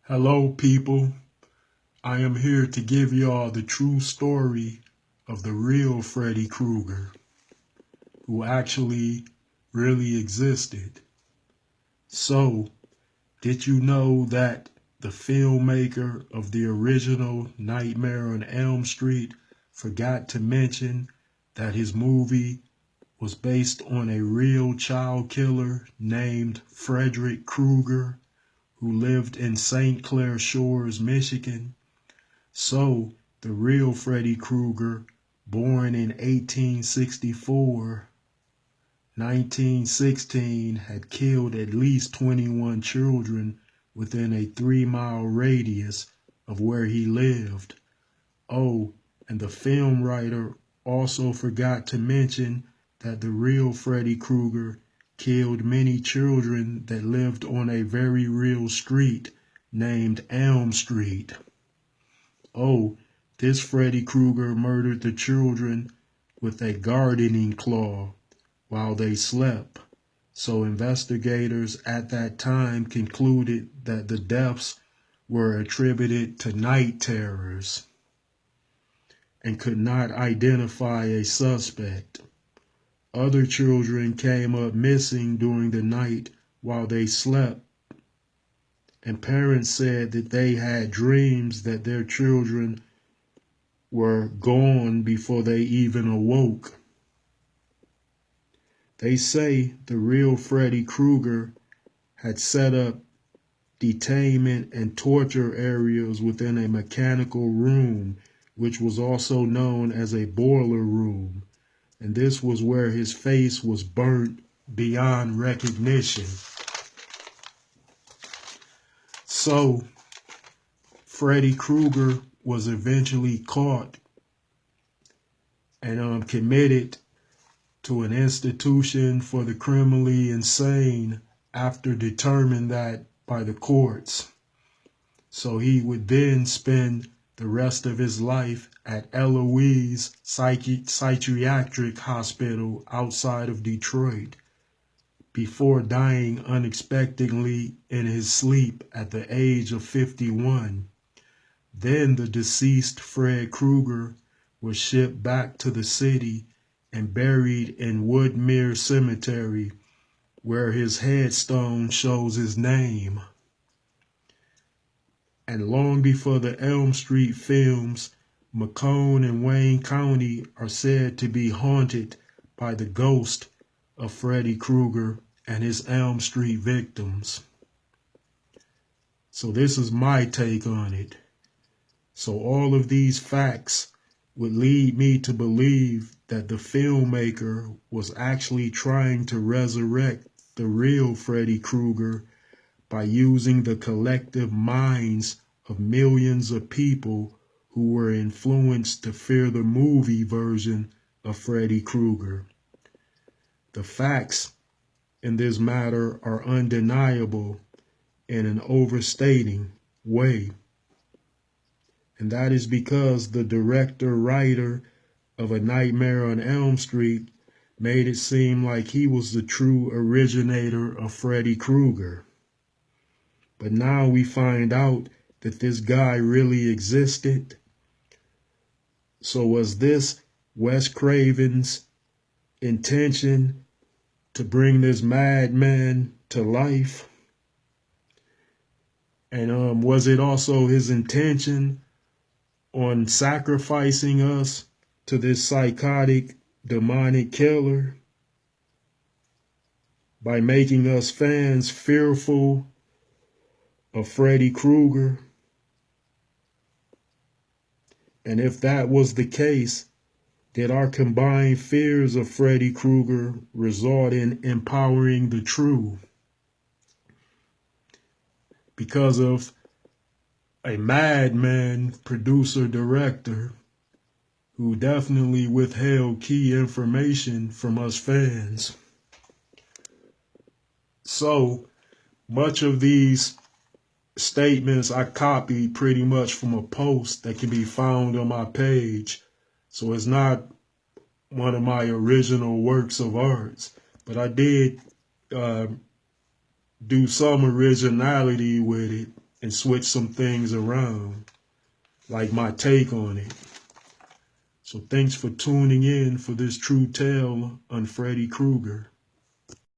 Hello, people. I am here to give y'all the true story of the real Freddy Krueger, who actually really existed. So, did you know that the filmmaker of the original Nightmare on Elm Street forgot to mention that his movie was based on a real child killer named Frederick Krueger, who lived in St. Clair Shores, Michigan? So, the real Freddy Krueger, born in 1864, 1916, had killed at least 21 children within a 3-mile radius of where he lived. Oh, and the film writer also forgot to mention that the real Freddy Krueger killed many children that lived on a very real street named Elm Street. Oh, this Freddy Krueger murdered the children with a gardening claw while they slept. So investigators at that time concluded that the deaths were attributed to night terrors and could not identify a suspect. Other children came up missing during the night while they slept, and parents said that they had dreams that their children were gone before they even awoke. They say the real Freddy Krueger had set up detainment and torture areas within a mechanical room, which was also known as a boiler room. And this was where his face was burnt beyond recognition. So, Freddy Krueger was eventually caught and committed to an institution for the criminally insane after determined that by the courts. So he would then spend the rest of his life at Eloise Psychiatric Hospital outside of Detroit before dying unexpectedly in his sleep at the age of 51. Then the deceased Fred Krueger was shipped back to the city and buried in Woodmere Cemetery, where his headstone shows his name. And long before the Elm Street films, Macomb and Wayne County are said to be haunted by the ghost of Freddy Krueger and his Elm Street victims. So this is my take on it. So all of these facts would lead me to believe that the filmmaker was actually trying to resurrect the real Freddy Krueger by using the collective minds of millions of people who were influenced to fear the movie version of Freddy Krueger. The facts in this matter are undeniable in an overstating way. And that is because the director-writer of A Nightmare on Elm Street made it seem like he was the true originator of Freddy Krueger. But now we find out that this guy really existed. So was this Wes Craven's intention to bring this madman to life? And was it also his intention on sacrificing us to this psychotic, demonic killer by making us fans fearful of Freddy Krueger? And if that was the case, did our combined fears of Freddy Krueger result in empowering the true? Because of a madman producer-director who definitely withheld key information from us fans. So much of these statements I copied pretty much from a post that can be found on my page. So it's not one of my original works of art, but I did do some originality with it and switch some things around, like my take on it. So thanks for tuning in for this true tale on Freddy Krueger.